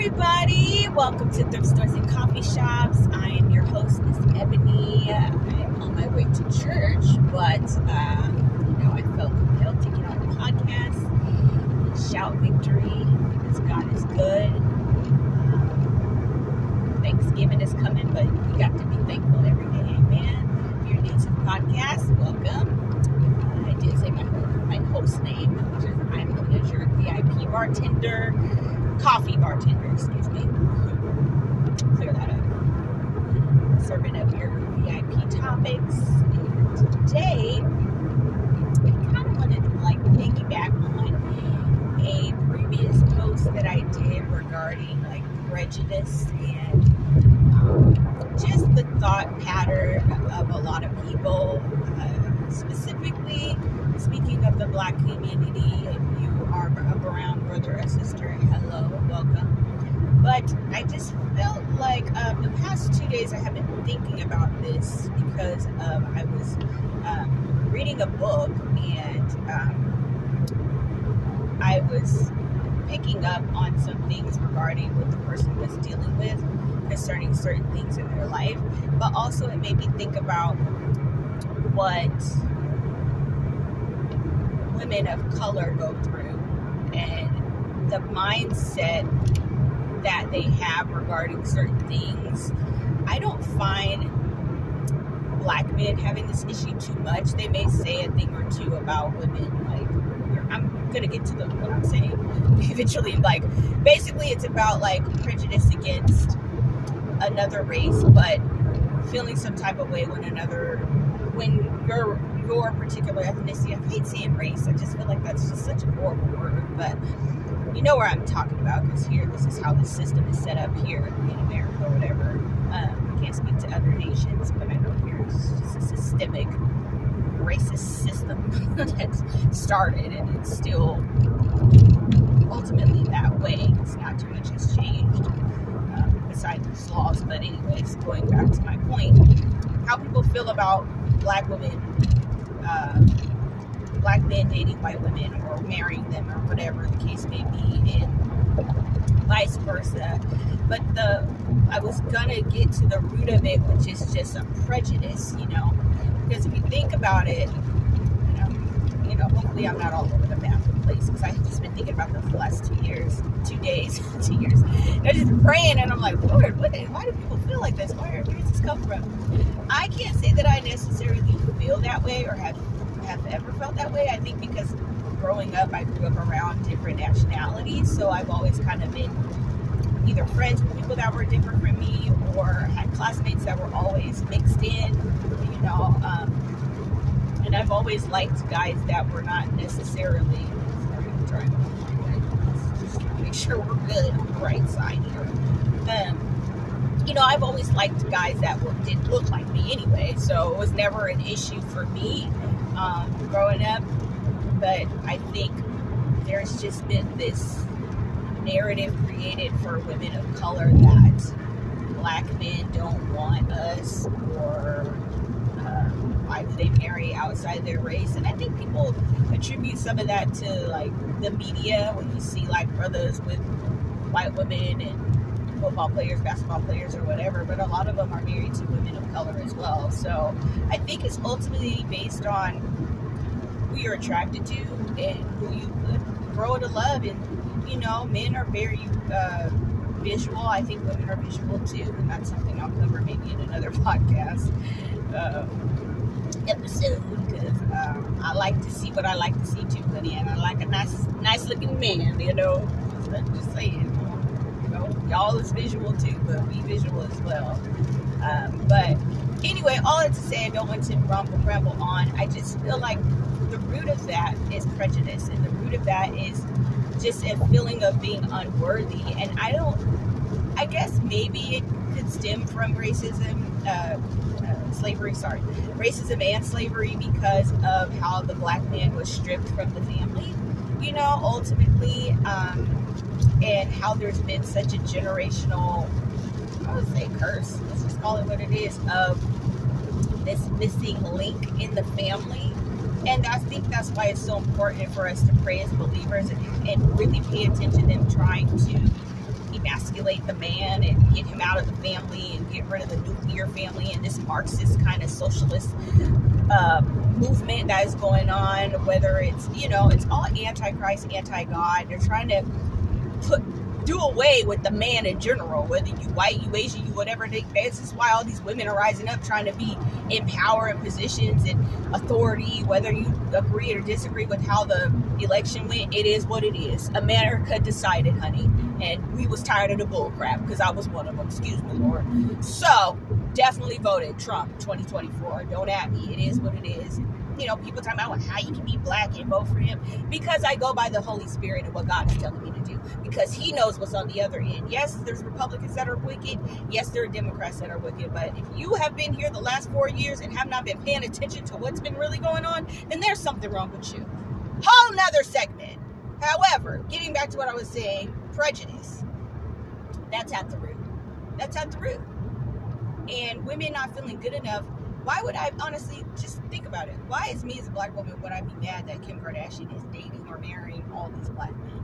everybody. Welcome to Thrift Stores and Coffee Shops. I am your host, Miss Ebony. I'm on my way to church, but I felt compelled to get on the podcast and shout victory because God is good. Thanksgiving is coming, but we got to be thankful every day. Amen. If you're new to the podcast, welcome. I did say my host name, which is I'm known as your VIP bartender. Coffee bartender, excuse me. Clear that up. Serving up your VIP topics. And today, I kind of wanted to piggyback on a previous post that I did regarding prejudice and just the thought pattern of a lot of people, specifically speaking of the Black community. If you are a brown brother or sister, hello, welcome. But I just felt like the past 2 days I have been thinking about this because I was reading a book and I was picking up on some things regarding what the person was dealing with concerning certain things in their life, but also it made me think about what women of color go through and the mindset that they have regarding certain things. I don't find Black men having this issue too much. They may say a thing or two about women, I'm gonna get to what I'm saying eventually. Basically it's about prejudice against another race, but feeling some type of way when your particular ethnicity, I hate saying race, I just feel like that's just such a horrible word, but you know where I'm talking about, because here, this is how the system is set up here in America or whatever. I can't speak to other nations, but I know here it's just a systemic racist system that's started, and it's still ultimately that way. It's not too much has changed besides these laws. But anyways, going back to my point, how people feel about Black women, Black men dating white women or marrying them or whatever the case may be, and vice versa. But I was gonna get to the root of it, which is just a prejudice, because if you think about it, hopefully I'm not all over the map of place, because I've just been thinking about this the last 2 years. I've just been praying, and I'm like, Lord, why do people feel like this? Where does this come from? I can't say that I necessarily feel that way or have ever felt that way. I think because growing up, I grew up around different nationalities, so I've always kind of been either friends with people that were different from me or had classmates that were always mixed in, and I've always liked guys that were not necessarily, I'm trying to just make sure we're good on the right side here. I've always liked guys that didn't look like me anyway, so it was never an issue for me growing up. But I think there's just been this narrative created for women of color that Black men don't want us, or why do they marry outside their race? And I think people attribute some of that to the media, when you see brothers with white women and football players, basketball players, or whatever, but a lot of them are married to women of color as well. So I think it's ultimately based on who you're attracted to and who you grow to love. And men are very visual. I think women are visual too, and that's something I'll cover maybe in another podcast episode, because I like to see what I like to see too, honey, and I like a nice looking man, just saying, y'all is visual too, but we visual as well. But anyway, all that to say, I don't want to ramble on. I just feel like the root of that is prejudice, and the root of that is just a feeling of being unworthy. And I guess maybe it could stem from racism and slavery, because of how the Black man was stripped from the family, ultimately, and how there's been such a generational, I would say curse, let's just call it what it is, of this missing link in the family. And I think that's why it's so important for us to pray as believers and really pay attention in trying to emasculate the man and get him out of the family and get rid of the nuclear family and this Marxist kind of socialist movement that is going on, whether it's, it's all anti-Christ, anti-God. They're trying to do away with the man in general, whether you white, you Asian, you whatever. This is why all these women are rising up, trying to be in power and positions and authority, whether you agree or disagree with how the election went. It is what it is. America decided, honey, and we was tired of the bull crap, because I was one of them, excuse me, Lord. So definitely voted Trump 2024. Don't at me. It is what it is. People talking about how you can be black and vote for him, because I go by the Holy Spirit and what God is telling me to do, because he knows what's on the other end. Yes, there's Republicans that are wicked. Yes, there are Democrats that are wicked. But if you have been here the last 4 years and have not been paying attention to what's been really going on, then there's something wrong with you. Whole nother segment. However, getting back to what I was saying, prejudice. That's at the root. That's at the root. And women not feeling good enough. Why would I, honestly, just think about it. Why is me as a black woman, would I be mad that Kim Kardashian is dating or marrying all these black men?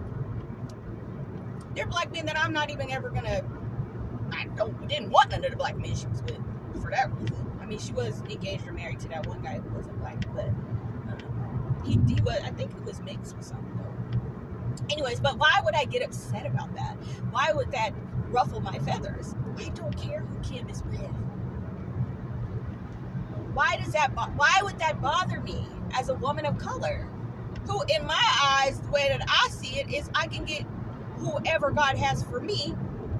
They're black men that I'm not even ever gonna, didn't want none of the black men she was with for that reason. I mean, she was engaged or married to that one guy who wasn't black, but he was, I think he was mixed with something though. Anyways, but why would I get upset about that? Why would that ruffle my feathers? I don't care who Kim is with. Why would that bother me as a woman of color? Who, in my eyes, the way that I see it is I can get whoever God has for me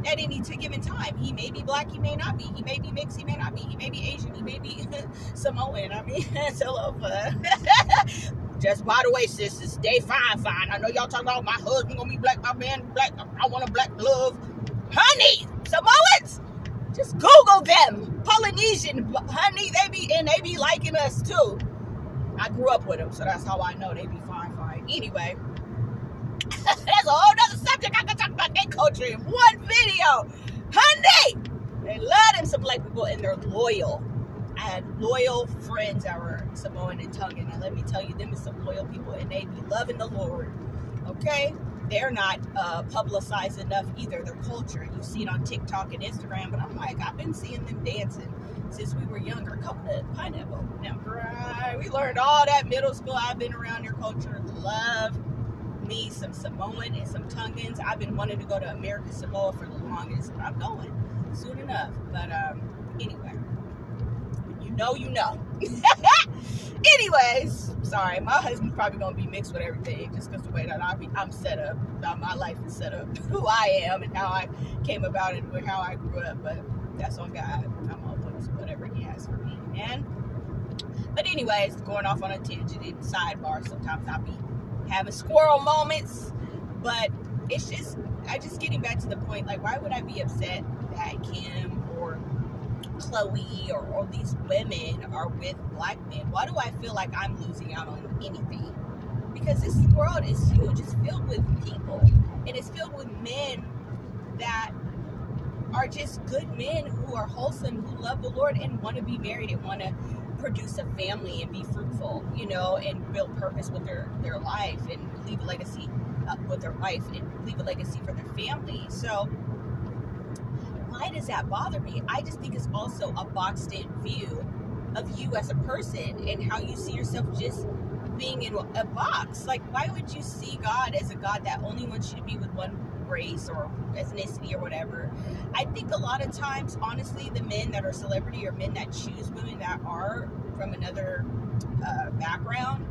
at any given time. He may be black, he may not be. He may be mixed, he may not be. He may be Asian, he may be Samoan. I mean, it's all over. Just by the way, sis, it's day fine. I know y'all talking about my husband gonna be black, my man black. I want a black glove. Honey, Samoans, just Google them. Polynesian, honey, they be liking us too. I grew up with them, so that's how I know they be fine. Anyway, that's a whole nother subject. I could talk about their culture in one video. Honey, they love them some black people, and they're loyal. I had loyal friends that were Samoan and Tongan, and let me tell you, them is some loyal people, and they be loving the Lord. Okay? They're not publicized enough either, their culture. You see it on TikTok and Instagram, but I'm like, I've been seeing them dancing since we were younger. Coconut, pineapple. Now, right, we learned all that middle school. I've been around their culture. Love me some Samoan and some Tongans. I've been wanting to go to American Samoa for the longest. I'm going soon enough. But anyway, you know. Anyways, sorry, my husband's probably gonna be mixed with everything just because the way that I'm set up, my life is set up, who I am and how I came about it and how I grew up. But that's on God. I'm open to whatever He has for me, man. But anyways, going off on a tangent and sidebar. Sometimes I'll be having squirrel moments, but it's just getting back to the point. Like, why would I be upset that Kim or Chloe or all these women are with black men? Why do I feel like I'm losing out on anything? Because this world is huge. It's filled with people, and it's filled with men that are just good men who are wholesome, who love the Lord and want to be married and want to produce a family and be fruitful, and build purpose with their life and leave a legacy with their life and leave a legacy for their family. So why does that bother me? I just think it's also a boxed in view of you as a person and how you see yourself just being in a box. Like, why would you see God as a God that only wants you to be with one race or ethnicity or whatever? I think a lot of times, honestly, the men that are celebrity or men that choose women that are from another background,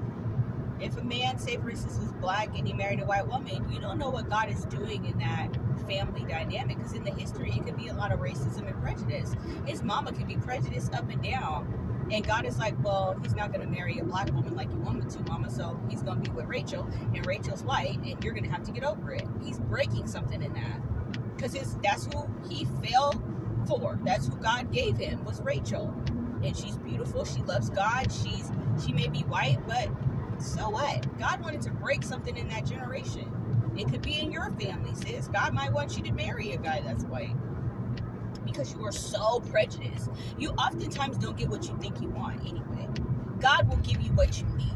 if a man, say for instance, was black and he married a white woman, you don't know what God is doing in that family dynamic, because in the history it could be a lot of racism and prejudice. His mama could be prejudiced up and down, and God is like, well, He's not going to marry a black woman like you want me to, mama, so He's going to be with Rachel, and Rachel's white, and you're going to have to get over it. He's breaking something in that, because that's who He fell for. That's who God gave him, was Rachel, and she's beautiful, she loves God, she may be white, but so what? God wanted to break something in that generation. It could be in your family, sis. God might want you to marry a guy that's white because you are so prejudiced. You oftentimes don't get what you think you want anyway. God will give you what you need.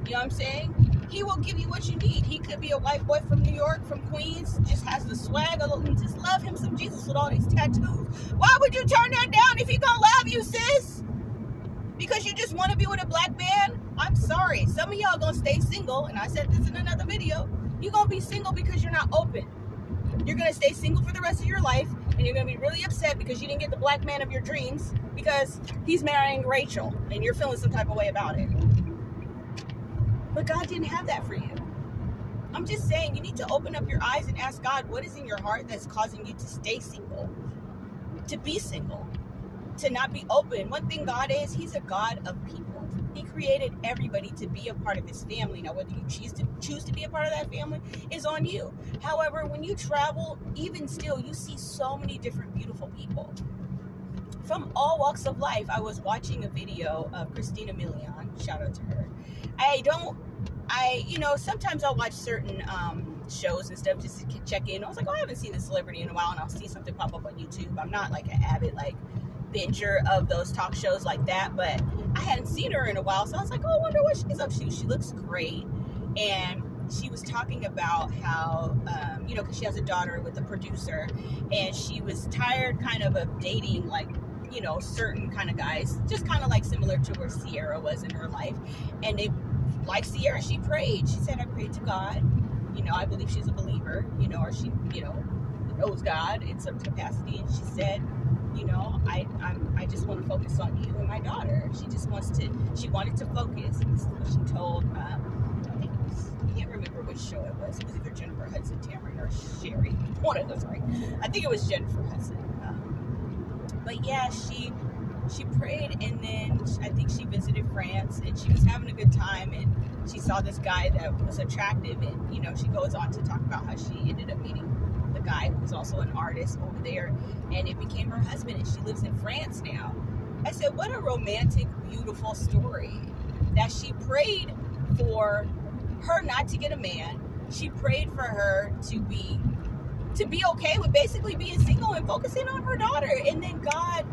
You know what I'm saying? He will give you what you need. He could be a white boy from New York, from Queens, just has the swag, just love him some Jesus with all these tattoos. Why would you turn that down if he gonna love you, sis? Because you just want to be with a black man? I'm sorry. Some of y'all gonna stay single, and I said this in another video. You're gonna be single because you're not open. You're gonna stay single for the rest of your life, and you're gonna be really upset because you didn't get the black man of your dreams because he's marrying Rachel, and you're feeling some type of way about it. But God didn't have that for you. I'm just saying, you need to open up your eyes and ask God, what is in your heart that's causing you to stay single, to be single, to not be open? One thing God is, he's a God of people. He created everybody to be a part of his family. Now, whether you choose to be a part of that family is on you. However, when you travel, even still, you see so many different beautiful people from all walks of life. I was watching a video of Christina Milian. Shout out to her. Sometimes I'll watch certain shows and stuff just to check in. I was like, I haven't seen this celebrity in a while, and I'll see something pop up on YouTube. I'm not like an avid binger of those talk shows like that, but I hadn't seen her in a while, so I was like, I wonder what she's up to. She looks great, and she was talking about how, because she has a daughter with a producer, and she was tired kind of dating certain kind of guys, just kind of similar to where Sierra was in her life. And they, like Sierra, she prayed. She said, I prayed to God. I believe she's a believer, or she, knows God in some capacity. And she said, I just want to focus on you and my daughter. She wanted to focus. This is what she told, I can't remember which show it was. It was either Jennifer Hudson, Tamron, or Sherry. One of those, right? I think it was Jennifer Hudson. But yeah, she prayed, and then I think she visited France, and she was having a good time, and she saw this guy that was attractive, and she goes on to talk about how she ended up meeting the guy who was also an artist over there, and it became her husband, and she lives in France now. I said, what a romantic, beautiful story, that she prayed for her not to get a man. She prayed for her to be okay with basically being single and focusing on her daughter. And then God,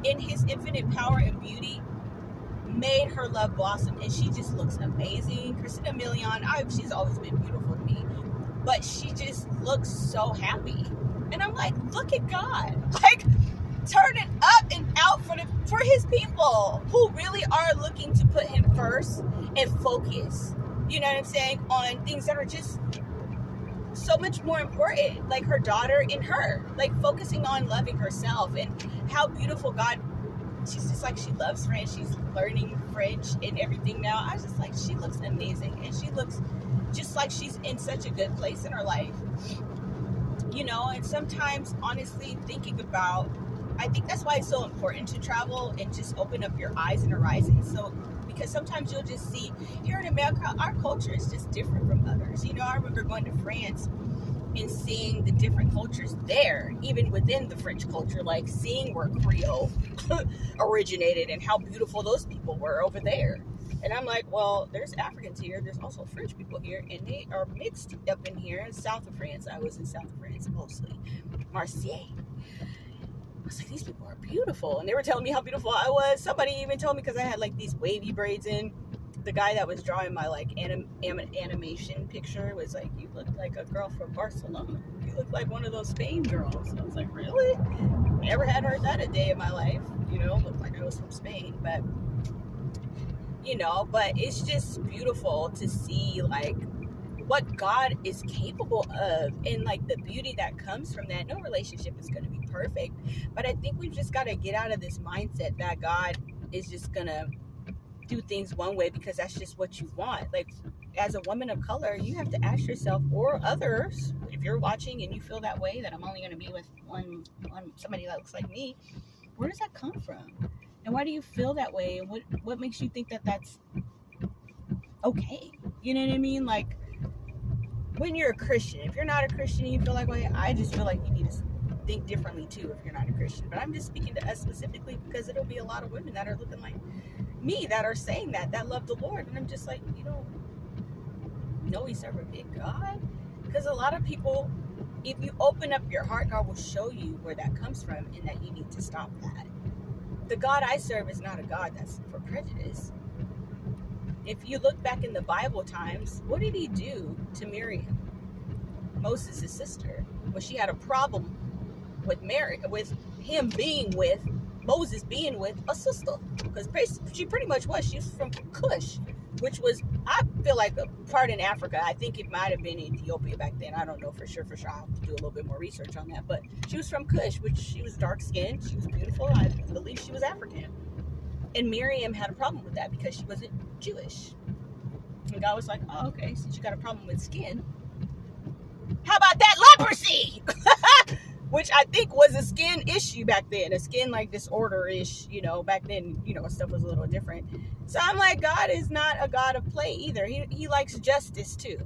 in his infinite power and beauty, made her love blossom. And she just looks amazing. Christina Milian, she's always been beautiful to me, but she just looks so happy. And I'm like, look at God. Turning up and out for his people who really are looking to put him first and focus, you know what I'm saying, on things that are just so much more important, like her daughter and her, focusing on loving herself. And how beautiful God, she's just she loves French, she's learning French and everything now. I was just she looks amazing, and she looks just like she's in such a good place in her life, and sometimes, honestly, thinking about, I think that's why it's so important to travel and just open up your eyes and horizons. So, because sometimes you'll just see, here in America, our culture is just different from others. I remember going to France and seeing the different cultures there, even within the French culture, seeing where Creole originated and how beautiful those people were over there. And I'm like, well, there's Africans here, there's also French people here, and they are mixed up in here in south of France. I was in south of France mostly, Marseille. I was like, these people are beautiful. And they were telling me how beautiful I was. Somebody even told me, because I had these wavy braids in. The guy that was drawing my animation picture was like, you look like a girl from Barcelona. You look like one of those Spain girls. And I was like, really? Never had heard that a day in my life. Looked like I was from Spain. But, but it's just beautiful to see what God is capable of, and the beauty that comes from that. No relationship is going to be perfect, but I think we've just got to get out of this mindset that God is just going to do things one way because that's just what you want. As a woman of color, you have to ask yourself, or others, if you're watching and you feel that way, that I'm only going to be with somebody that looks like me, where does that come from? And why do you feel that way? And what makes you think that that's okay? You know what I mean? When you're a Christian, if you're not a Christian and you feel way, I just feel you need to think differently too if you're not a Christian. But I'm just speaking to us specifically because it'll be a lot of women that are looking like me, that are saying that love the Lord. And I'm just you don't know we serve a big God? Because a lot of people, if you open up your heart, God will show you where that comes from and that you need to stop that. The God I serve is not a God that's for prejudice. if you look back in the Bible times, what did he do to Miriam, Moses' sister, when she had a problem with him being with Moses being with a sister? Because she pretty much was. She was from Cush, which was, I feel like, a part in Africa. I think it might have been Ethiopia back then. I don't know for sure. I'll have to do a little bit more research on that. But she was from Cush, which she was dark skinned. She was beautiful. I believe she was African. And Miriam had a problem with that because she wasn't Jewish. And God was like, oh, okay, since you got a problem with skin, how about that leprosy? Which I think was a skin issue back then, a skin like disorder-ish, back then, stuff was a little different. So I'm like, God is not a God of play either. He likes justice too.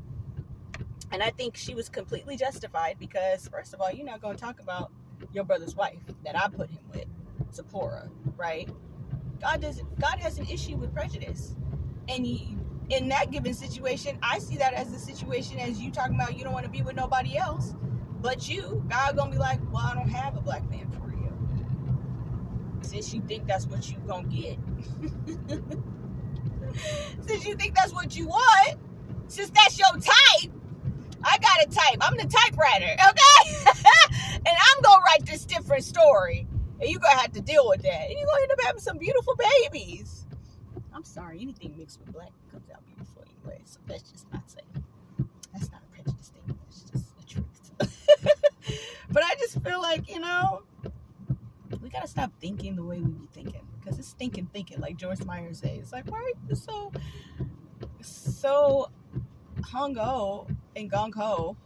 And I think she was completely justified because, first of all, you're not going to talk about your brother's wife that I put him with, Zipporah, right? God has an issue with prejudice. And in that given situation, I see that as the situation as you talking about you don't want to be with nobody else. But God gonna be like, well, I don't have a black man for you. Since you think that's what you gonna get. Since you think that's what you want. Since that's your type. I got a type. I'm the typewriter, okay? And I'm gonna write this different story. And you're gonna have to deal with that. And you're gonna end up having some beautiful babies. I'm sorry, anything mixed with black comes out beautiful anyway. So that's just not saying. That's not a prejudice thing. That's just the truth. But I just feel like, we gotta stop thinking the way we be thinking, because it's thinking, like Joyce Meyer says. It's like, why are you so hung-ho and gung-ho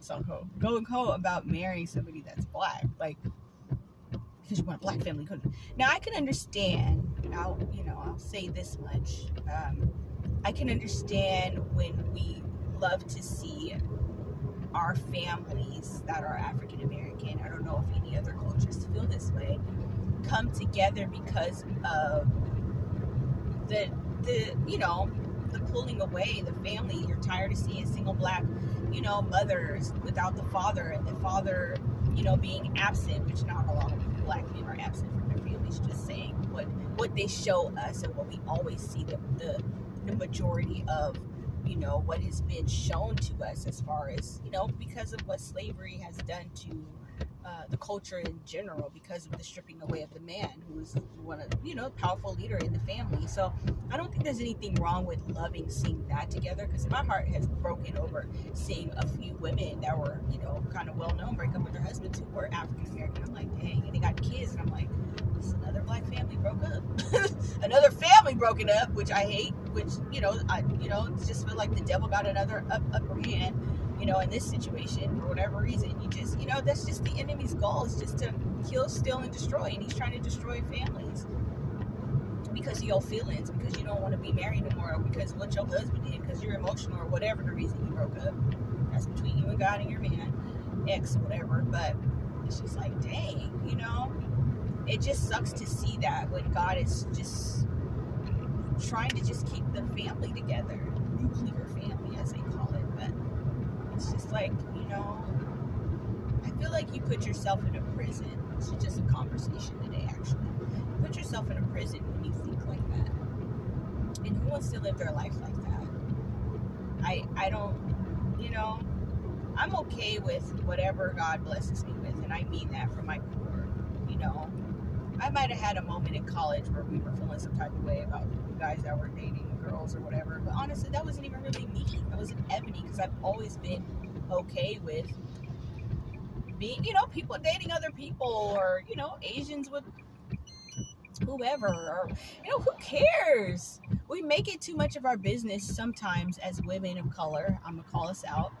about marrying somebody that's black? Like, because you want a black family. Now, I can understand, I'll say this much, I can understand when we love to see our families that are African American, I don't know if any other cultures feel this way, come together because of the pulling away, the family. You're tired of seeing single black, mothers without the father, and the father, being absent, which not a lot of black men are absent from their families, just saying what they show us and what we always see the majority of what has been shown to us, as far as, because of what slavery has done to the culture in general, because of the stripping away of the man who was one of, powerful leader in the family. So I don't think there's anything wrong with loving seeing that together, because my heart has broken over seeing a few women that were, kind of well known break up with their husbands who were African American. I'm like, dang, and they got kids, and I'm like, this is another black family broke up. Another family broken up, which I hate, which, I just feel like the devil got another upper hand, in this situation, for whatever reason. You just, that's just the enemy's goal, is just to kill, steal, and destroy. And he's trying to destroy families because of your feelings, because you don't want to be married anymore, or because of what your husband did, because you're emotional, or whatever the reason you broke up. That's between you and God and your man, ex, whatever. But it's just like, dang, it just sucks to see that when God is just trying to just keep the family together, nuclear family as they call it. But it's just like, I feel like you put yourself in a prison. This is just a conversation today, actually. You put yourself in a prison when you think like that. And who wants to live their life like that? I don't, I'm okay with whatever God blesses me with, and I mean that from my core. I might have had a moment in college where we were feeling some type of way about guys that were dating girls or whatever, but honestly, that wasn't even really me. That was an Ebony, because I've always been okay with being, people dating other people, or, Asians with whoever, or, who cares? We make it too much of our business sometimes as women of color. I'm gonna call us out,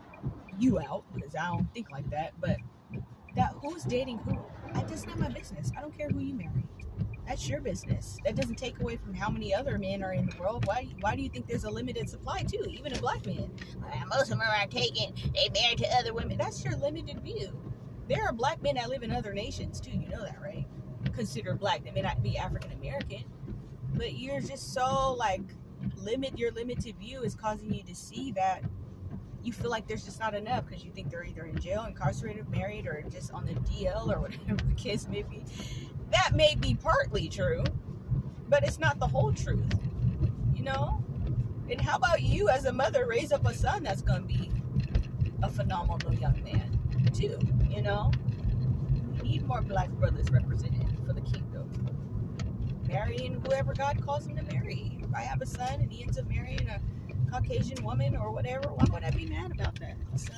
because I don't think like that, but that who's dating who, that's not my business. I don't care who you marry. That's your business. That doesn't take away from how many other men are in the world. Why do you think there's a limited supply too? Even a black man. Most of them are taken. They married to other women. That's your limited view. There are black men that live in other nations too. You know that, right? Considered black. They may not be African American, but you're just so your limited view is causing you to see that you feel like there's just not enough, because you think they're either in jail, incarcerated, married, or just on the DL, or whatever the case may be. That may be partly true, but it's not the whole truth. And how about you as a mother raise up a son that's going to be a phenomenal young man too, you know? We need more black brothers represented for the kingdom. Marrying whoever God calls him to marry. If I have a son and he ends up marrying a Caucasian woman or whatever, why would I be mad about that? Son,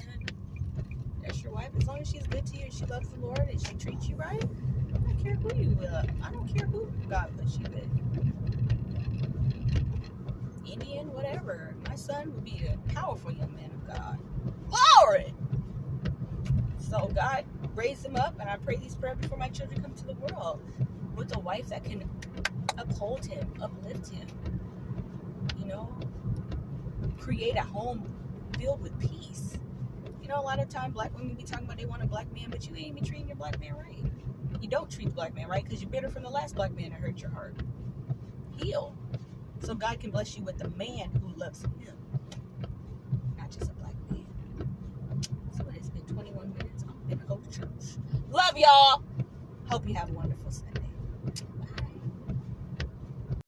that's your wife. As long as she's good to you and she loves the Lord and she treats you right, I don't care who you love. I don't care who God puts you with. Indian, whatever. My son would be a powerful young man of God. Glory! So God raised him up, and I pray these prayers before my children come to the world with a wife that can uphold him, uplift him, you know, create a home filled with peace. You know, a lot of time black women be talking about they want a black man, but you ain't even treating your black man right. You don't treat the black man right because you're bitter from the last black man that hurt your heart. Heal. So God can bless you with a man who loves him, not just a black man. So it has been 21 minutes. I'm going to go to church. Love y'all. Hope you have a wonderful Sunday.